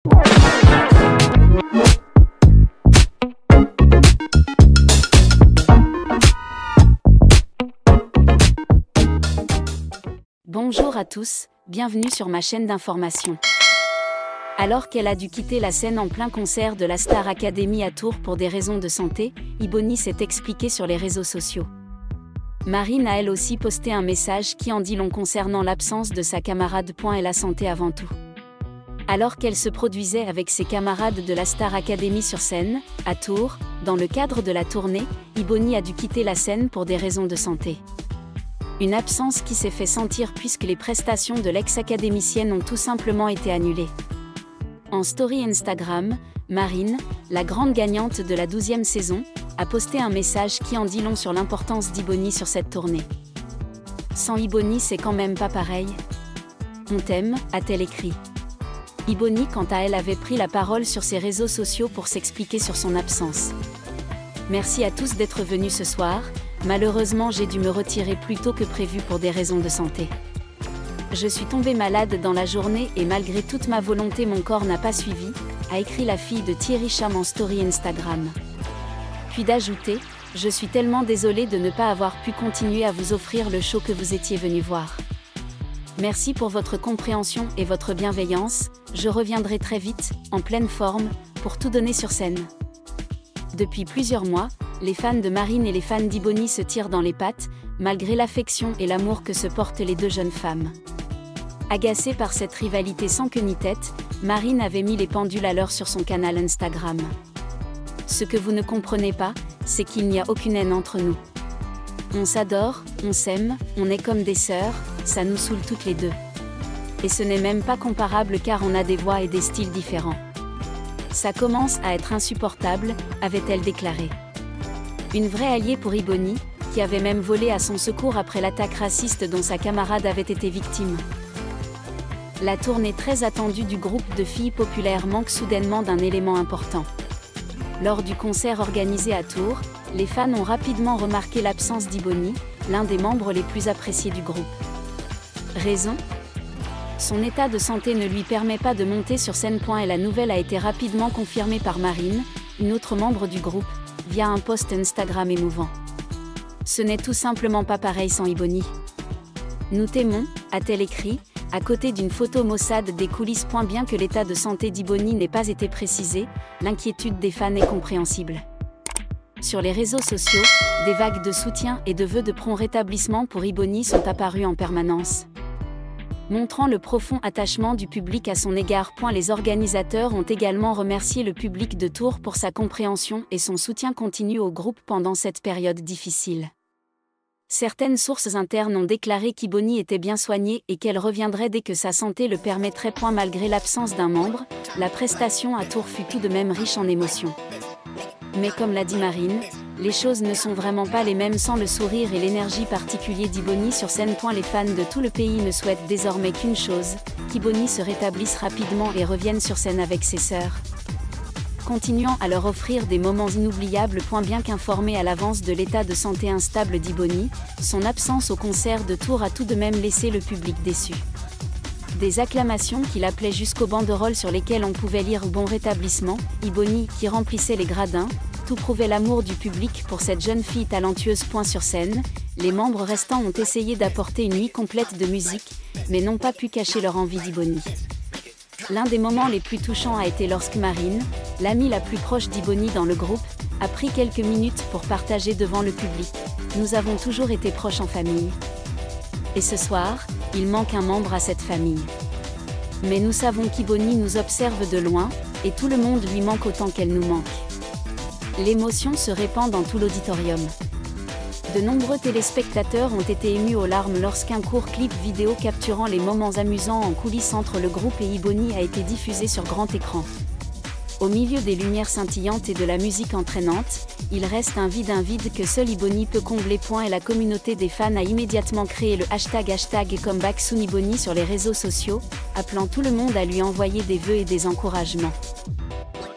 Bonjour à tous, bienvenue sur ma chaîne d'information. Alors qu'elle a dû quitter la scène en plein concert de la Star Academy à Tours pour des raisons de santé, Ibony s'est expliquée sur les réseaux sociaux. Marine a elle aussi posté un message qui en dit long concernant l'absence de sa camarade. Et la santé avant tout. Alors qu'elle se produisait avec ses camarades de la Star Academy sur scène, à Tours, dans le cadre de la tournée, Ibony a dû quitter la scène pour des raisons de santé. Une absence qui s'est fait sentir puisque les prestations de l'ex-académicienne ont tout simplement été annulées. En story Instagram, Marine, la grande gagnante de la 12e saison, a posté un message qui en dit long sur l'importance d'Ibony sur cette tournée. Sans Ibony, c'est quand même pas pareil. On t'aime, a-t-elle écrit. Ibony, quant à elle, avait pris la parole sur ses réseaux sociaux pour s'expliquer sur son absence. Merci à tous d'être venus ce soir. Malheureusement, j'ai dû me retirer plus tôt que prévu pour des raisons de santé. Je suis tombée malade dans la journée et malgré toute ma volonté, mon corps n'a pas suivi, a écrit la fille de Thierry Cham en story Instagram. Puis d'ajouter, je suis tellement désolée de ne pas avoir pu continuer à vous offrir le show que vous étiez venu voir. Merci pour votre compréhension et votre bienveillance, je reviendrai très vite, en pleine forme, pour tout donner sur scène. Depuis plusieurs mois, les fans de Marine et les fans d'Ibony se tirent dans les pattes, malgré l'affection et l'amour que se portent les deux jeunes femmes. Agacée par cette rivalité sans queue ni tête, Marine avait mis les pendules à l'heure sur son canal Instagram. Ce que vous ne comprenez pas, c'est qu'il n'y a aucune haine entre nous. On s'adore, on s'aime, on est comme des sœurs, ça nous saoule toutes les deux. Et ce n'est même pas comparable car on a des voix et des styles différents. Ça commence à être insupportable, avait-elle déclaré. Une vraie alliée pour Ibony, qui avait même volé à son secours après l'attaque raciste dont sa camarade avait été victime. La tournée très attendue du groupe de filles populaires manque soudainement d'un élément important. Lors du concert organisé à Tours, les fans ont rapidement remarqué l'absence d'Ibony, l'un des membres les plus appréciés du groupe. Raison ? Son état de santé ne lui permet pas de monter sur scène. Et la nouvelle a été rapidement confirmée par Marine, une autre membre du groupe, via un post Instagram émouvant. Ce n'est tout simplement pas pareil sans Ibony. Nous t'aimons, a-t-elle écrit, à côté d'une photo maussade des coulisses. Bien que l'état de santé d'Ibony n'ait pas été précisé, l'inquiétude des fans est compréhensible. Sur les réseaux sociaux, des vagues de soutien et de vœux de prompt rétablissement pour Ibony sont apparues en permanence. Montrant le profond attachement du public à son égard. Les organisateurs ont également remercié le public de Tours pour sa compréhension et son soutien continu au groupe pendant cette période difficile. Certaines sources internes ont déclaré qu'Ibony était bien soignée et qu'elle reviendrait dès que sa santé le permettrait. Malgré l'absence d'un membre, la prestation à Tours fut tout de même riche en émotions. Mais comme l'a dit Marine, les choses ne sont vraiment pas les mêmes sans le sourire et l'énergie particulier d'Ibony sur scène. Les fans de tout le pays ne souhaitent désormais qu'une chose, qu'Ibony se rétablisse rapidement et revienne sur scène avec ses sœurs, continuant à leur offrir des moments inoubliables. Bien qu'informé à l'avance de l'état de santé instable d'Ibony, son absence au concert de Tours a tout de même laissé le public déçu. Des acclamations qui l'appelaient jusqu'aux banderoles sur lesquelles on pouvait lire « Bon rétablissement », Ibony qui remplissait les gradins, tout prouvait l'amour du public pour cette jeune fille talentueuse. Sur scène, les membres restants ont essayé d'apporter une nuit complète de musique, mais n'ont pas pu cacher leur envie d'Ibony. L'un des moments les plus touchants a été lorsque Marine, l'amie la plus proche d'Ibony dans le groupe, a pris quelques minutes pour partager devant le public « Nous avons toujours été proches en famille. Et ce soir, il manque un membre à cette famille. Mais nous savons qu'Ibony nous observe de loin, et tout le monde lui manque autant qu'elle nous manque. » L'émotion se répand dans tout l'auditorium. De nombreux téléspectateurs ont été émus aux larmes lorsqu'un court clip vidéo capturant les moments amusants en coulisses entre le groupe et Ibony a été diffusé sur grand écran. Au milieu des lumières scintillantes et de la musique entraînante, il reste un vide que seul Ibony peut combler. Et la communauté des fans a immédiatement créé le hashtag #ComebackSoonIbony sur les réseaux sociaux, appelant tout le monde à lui envoyer des vœux et des encouragements.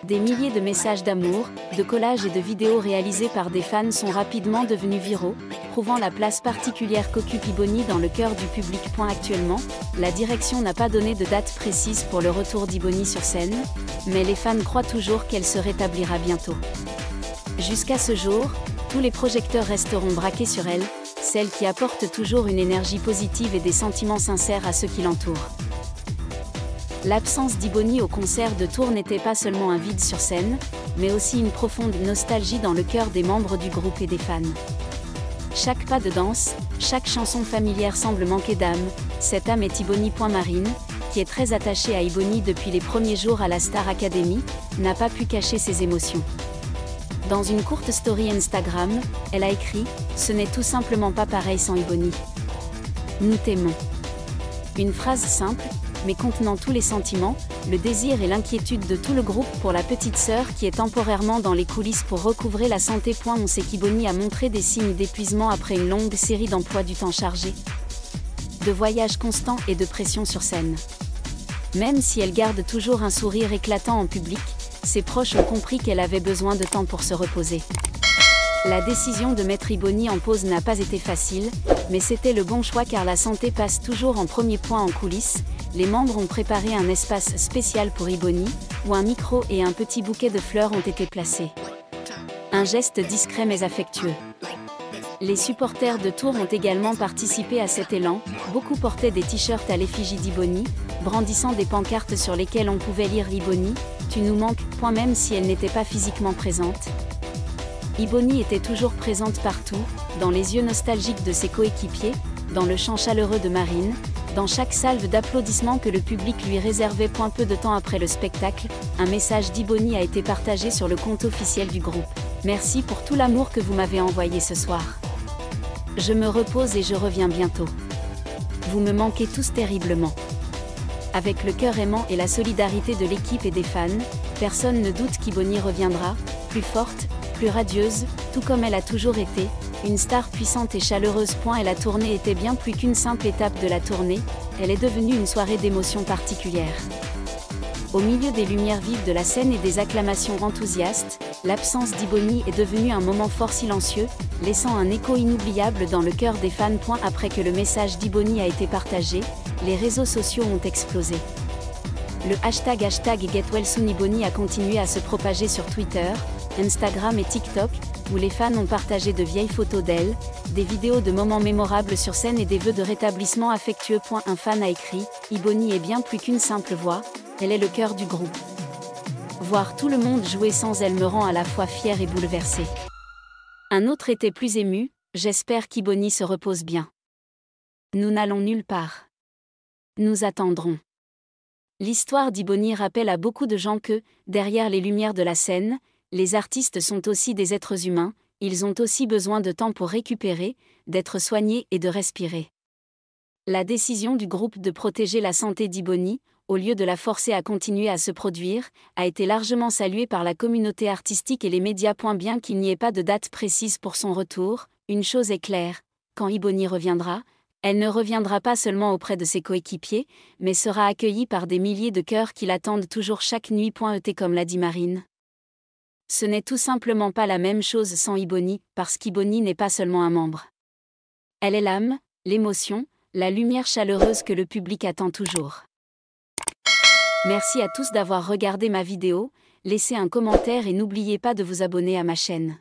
Des milliers de messages d'amour, de collages et de vidéos réalisés par des fans sont rapidement devenus viraux, prouvant la place particulière qu'occupe Ibony dans le cœur du public. Actuellement, la direction n'a pas donné de date précise pour le retour d'Ibony sur scène, mais les fans croient toujours qu'elle se rétablira bientôt. Jusqu'à ce jour, tous les projecteurs resteront braqués sur elle, celle qui apporte toujours une énergie positive et des sentiments sincères à ceux qui l'entourent. L'absence d'Ibony au concert de Tours n'était pas seulement un vide sur scène, mais aussi une profonde nostalgie dans le cœur des membres du groupe et des fans. Chaque pas de danse, chaque chanson familière semble manquer d'âme. Cette âme est Ibony. Marine, qui est très attachée à Ibony depuis les premiers jours à la Star Academy, n'a pas pu cacher ses émotions. Dans une courte story Instagram, elle a écrit « Ce n'est tout simplement pas pareil sans Ibony. Nous t'aimons ». Une phrase simple, mais contenant tous les sentiments, le désir et l'inquiétude de tout le groupe pour la petite sœur qui est temporairement dans les coulisses pour recouvrer la santé. On sait qu'Ibony a montré des signes d'épuisement après une longue série d'emplois du temps chargés, de voyages constants et de pression sur scène. Même si elle garde toujours un sourire éclatant en public, ses proches ont compris qu'elle avait besoin de temps pour se reposer. La décision de mettre Ibony en pause n'a pas été facile, mais c'était le bon choix car la santé passe toujours en premier point en coulisses. Les membres ont préparé un espace spécial pour Ibony, où un micro et un petit bouquet de fleurs ont été placés. Un geste discret mais affectueux. Les supporters de Tours ont également participé à cet élan, beaucoup portaient des t-shirts à l'effigie d'Ibony, brandissant des pancartes sur lesquelles on pouvait lire « Ibony, tu nous manques », même si elle n'était pas physiquement présente. Ibony était toujours présente partout, dans les yeux nostalgiques de ses coéquipiers, dans le chant chaleureux de Marine, dans chaque salve d'applaudissements que le public lui réservait. Peu de temps après le spectacle, un message d'Ibony a été partagé sur le compte officiel du groupe. « Merci pour tout l'amour que vous m'avez envoyé ce soir. Je me repose et je reviens bientôt. Vous me manquez tous terriblement. » Avec le cœur aimant et la solidarité de l'équipe et des fans, personne ne doute qu'Ibony reviendra, plus forte, plus radieuse, tout comme elle a toujours été, une star puissante et chaleureuse. Et la tournée était bien plus qu'une simple étape de la tournée, elle est devenue une soirée d'émotions particulières. Au milieu des lumières vives de la scène et des acclamations enthousiastes, l'absence d'Ibony est devenue un moment fort silencieux, laissant un écho inoubliable dans le cœur des fans. Après que le message d'Ibony a été partagé, les réseaux sociaux ont explosé. Le hashtag #GetWellSoonIbony a continué à se propager sur Twitter, Instagram et TikTok, où les fans ont partagé de vieilles photos d'elle, des vidéos de moments mémorables sur scène et des vœux de rétablissement affectueux. Un fan a écrit « Ibony est bien plus qu'une simple voix, elle est le cœur du groupe. Voir tout le monde jouer sans elle me rend à la fois fière et bouleversée. » Un autre était plus ému « J'espère qu'Ibony se repose bien. Nous n'allons nulle part. Nous attendrons. » L'histoire d'Ibony rappelle à beaucoup de gens que, derrière les lumières de la scène, les artistes sont aussi des êtres humains, ils ont aussi besoin de temps pour récupérer, d'être soignés et de respirer. La décision du groupe de protéger la santé d'Ibony, au lieu de la forcer à continuer à se produire, a été largement saluée par la communauté artistique et les médias. Bien qu'il n'y ait pas de date précise pour son retour, une chose est claire, quand Ibony reviendra, elle ne reviendra pas seulement auprès de ses coéquipiers, mais sera accueillie par des milliers de cœurs qui l'attendent toujours chaque nuit. Comme l'a dit Marine. Ce n'est tout simplement pas la même chose sans Ibony, parce qu'Ibony n'est pas seulement un membre. Elle est l'âme, l'émotion, la lumière chaleureuse que le public attend toujours. Merci à tous d'avoir regardé ma vidéo, laissez un commentaire et n'oubliez pas de vous abonner à ma chaîne.